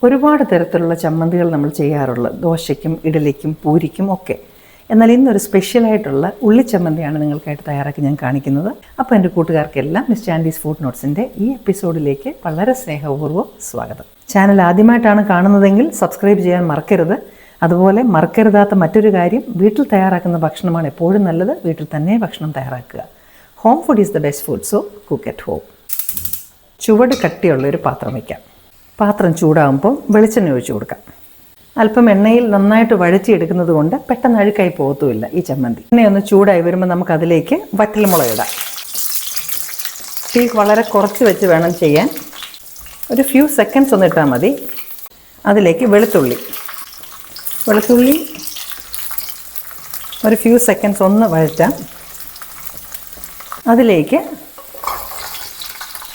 ഒരുപാട് തരത്തിലുള്ള ചമ്മന്തികൾ നമ്മൾ ചെയ്യാറുള്ളത്, ദോശയ്ക്കും ഇഡലിക്കും പൂരിക്കും ഒക്കെ. എന്നാൽ ഇന്നൊരു സ്പെഷ്യലായിട്ടുള്ള ഉള്ളിച്ചമ്മന്തിയാണ് നിങ്ങൾക്കായിട്ട് തയ്യാറാക്കി ഞാൻ കാണിക്കുന്നത്. അപ്പോൾ എൻ്റെ കൂട്ടുകാർക്കെല്ലാം മിസ് ആൻഡീസ് ഫുഡ് നോട്ട്സിൻ്റെ ഈ എപ്പിസോഡിലേക്ക് വളരെ സ്നേഹപൂർവ്വം സ്വാഗതം. ചാനൽ ആദ്യമായിട്ടാണ് കാണുന്നതെങ്കിൽ സബ്സ്ക്രൈബ് ചെയ്യാൻ മറക്കരുത്. അതുപോലെ മറക്കരുതാത്ത മറ്റൊരു കാര്യം, വീട്ടിൽ തയ്യാറാക്കുന്ന ഭക്ഷണമാണ് എപ്പോഴും നല്ലത്. വീട്ടിൽ തന്നെ ഭക്ഷണം തയ്യാറാക്കുക. Home food is the best food, so cook at home. ചുവട് കട്ടിയുള്ളൊരു പാത്രം വയ്ക്കാം. പാത്രം ചൂടാകുമ്പോൾ വെളിച്ചെണ്ണ ഒഴിച്ചു കൊടുക്കാം. അല്പം എണ്ണയിൽ നന്നായിട്ട് വഴറ്റിയെടുക്കുന്നത് കൊണ്ട് പെട്ടെന്ന് അഴുക്കായി പോകത്തുമില്ല ഈ ചമ്മന്തി. എണ്ണയൊന്ന് ചൂടായി വരുമ്പോൾ നമുക്കതിലേക്ക് വറ്റൽമുളക് ഇടാം. തീ വളരെ കുറച്ച് വെച്ച് വേണം ചെയ്യാൻ. ഒരു ഫ്യൂ സെക്കൻഡ്സ് ഒന്ന് ഇട്ടാൽ മതി. അതിലേക്ക് വെളുത്തുള്ളി ഒരു ഫ്യൂ സെക്കൻഡ്സ് ഒന്ന് വഴറ്റാം. അതിലേക്ക്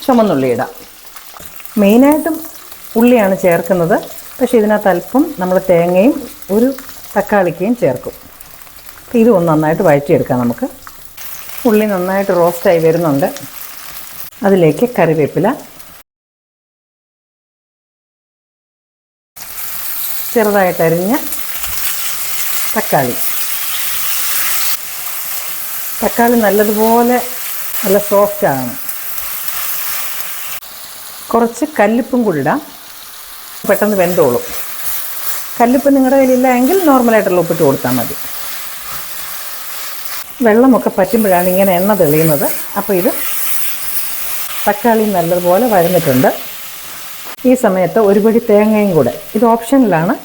ചുമന്നുള്ളി ഇടാം. മെയിനായിട്ടും ഉള്ളിയാണ് ചേർക്കുന്നത്, പക്ഷേ ഇതിനകത്ത് അല്പം നമ്മൾ തേങ്ങയും ഒരു തക്കാളിക്കയും ചേർക്കും. ഇത് ഒന്ന് നന്നായിട്ട് വഴറ്റിയെടുക്കാം നമുക്ക്. ഉള്ളി നന്നായിട്ട് റോസ്റ്റായി വരുന്നുണ്ട്. അതിലേക്ക് കറിവേപ്പില, ചെറുതായിട്ടരിഞ്ഞ തക്കാളി നല്ലതുപോലെ നല്ല സോഫ്റ്റാണ്. കുറച്ച് കല്ലുപ്പും കൂടി ഇടാം, പെട്ടെന്ന് വെന്തോളും. കല്ലുപ്പ് നിങ്ങളുടെ കയ്യിലില്ല എങ്കിൽ നോർമലായിട്ടുള്ള ഉപ്പിട്ട് കൊടുത്താൽ മതി. വെള്ളമൊക്കെ പറ്റുമ്പോഴാണ് ഇങ്ങനെ എണ്ണ തെളിയുന്നത്. അപ്പോൾ ഇത് തക്കാളി നല്ലതുപോലെ വഴന്നിട്ടുണ്ട്. ഈ സമയത്ത് ഒരു പിടി തേങ്ങയും കൂടെ, ഇത് ഓപ്ഷനിലാണ്,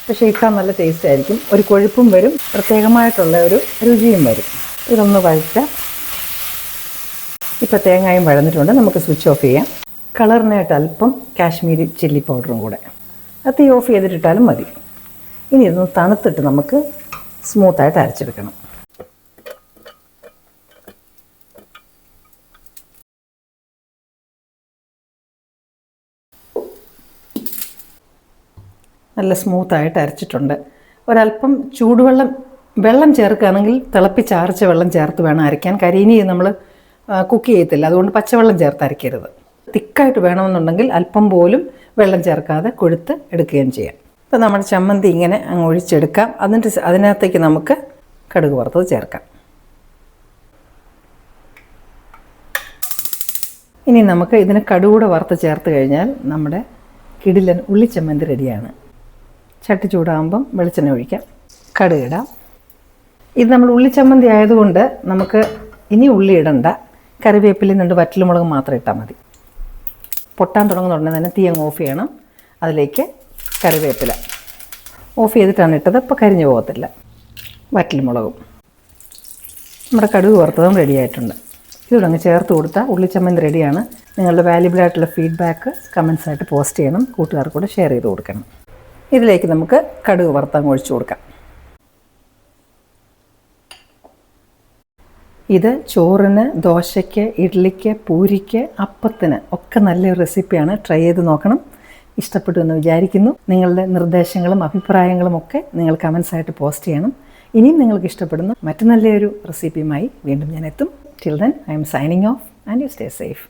പക്ഷേ ഇട്ടാൽ നല്ല ടേസ്റ്റ് ആയിരിക്കും. ഒരു കൊഴുപ്പും വരും, പ്രത്യേകമായിട്ടുള്ള ഒരു രുചിയും വരും. ഇതൊന്ന് വഴറ്റാം. ഇപ്പോൾ തേങ്ങയും വഴന്നിട്ടുണ്ട്. നമുക്ക് സ്വിച്ച് ഓഫ് ചെയ്യാം. കളറിനായിട്ട് അല്പം കാശ്മീരി ചില്ലി പൗഡറും കൂടെ. അത് തീ ഓഫ് ചെയ്തിട്ടിട്ടാലും മതി. ഇനി ഇതൊന്ന് തണുത്തിട്ട് നമുക്ക് സ്മൂത്തായിട്ട് അരച്ചെടുക്കണം. നല്ല സ്മൂത്തായിട്ട് അരച്ചിട്ടുണ്ട്. ഒരല്പം വെള്ളം ചേർക്കുകയാണെങ്കിൽ തിളപ്പിച്ചാറിച്ച വെള്ളം ചേർത്ത് വേണം അരയ്ക്കാൻ. ഇനി നമ്മൾ കുക്ക് ചെയ്യത്തില്ല, അതുകൊണ്ട് പച്ചവെള്ളം ചേർത്ത് അരയ്ക്കരുത്. തിക്കായിട്ട് വേണമെന്നുണ്ടെങ്കിൽ അല്പം പോലും വെള്ളം ചേർക്കാതെ കൊഴുത്ത് എടുക്കുകയും ചെയ്യാം. അപ്പോൾ നമ്മുടെ ചമ്മന്തി ഇങ്ങനെ അങ്ങ് ഒഴിച്ചെടുക്കാം. അതിനകത്തേക്ക് നമുക്ക് കടുക് വറുത്തത് ചേർക്കാം. ഇനി നമുക്ക് ഇതിന് കടുകൂടെ വറുത്ത് ചേർത്ത് കഴിഞ്ഞാൽ നമ്മുടെ കിടിലൻ ഉള്ളിച്ചമ്മന്തി റെഡിയാണ്. ചട്ടി ചൂടാകുമ്പം വെളിച്ചെണ്ണ ഒഴിക്കാം, കടുക് ഇടാം. ഇത് നമ്മൾ ഉള്ളിച്ചമ്മന്തി ആയതുകൊണ്ട് നമുക്ക് ഇനി ഉള്ളി ഇടണ്ട. കറിവേപ്പിലയും 2 വറ്റൽമുളക് മാത്രം ഇട്ടാൽ മതി. പൊട്ടാൻ തുടങ്ങുന്ന ഉടനെ തന്നെ തീ അങ്ങ് ഓഫ് ചെയ്യണം. അതിലേക്ക് കറിവേപ്പില ഓഫ് ചെയ്തിട്ടാണ് ഇട്ടത്, ഇപ്പോൾ കരിഞ്ഞു പോകത്തില്ല. വറ്റൽമുളകും നമ്മുടെ കടുക് വറുത്തതും റെഡി ആയിട്ടുണ്ട്. ഇതോടങ്ങ് ചേർത്ത് കൊടുത്താൽ ഉള്ളിച്ചമ്മന്തി റെഡിയാണ്. നിങ്ങളുടെ വാല്യുബിളായിട്ടുള്ള ഫീഡ്ബാക്ക് കമൻസായിട്ട് പോസ്റ്റ് ചെയ്യണം, കൂട്ടുകാർക്ക് കൂടെ ഷെയർ ചെയ്ത് കൊടുക്കണം. ഇതിലേക്ക് നമുക്ക് കടുക് വറുത്തങ്ങ് ഒഴിച്ചു കൊടുക്കാം. ഇത് ചോറിന്, ദോശയ്ക്ക്, ഇഡ്ഡലിക്ക്, പൂരിക്ക്, അപ്പത്തിന് ഒക്കെ നല്ലൊരു റെസിപ്പിയാണ്. ട്രൈ ചെയ്ത് നോക്കണം. ഇഷ്ടപ്പെട്ടു എന്ന് വിചാരിക്കുന്നു. നിങ്ങളുടെ നിർദ്ദേശങ്ങളും അഭിപ്രായങ്ങളും ഒക്കെ നിങ്ങൾ കമൻസായിട്ട് പോസ്റ്റ് ചെയ്യണം. ഇനിയും നിങ്ങൾക്ക് ഇഷ്ടപ്പെടുന്ന മറ്റു നല്ലൊരു റെസിപ്പിയുമായി വീണ്ടും ഞാൻ എത്തും. Till then I M signing off and you stay safe.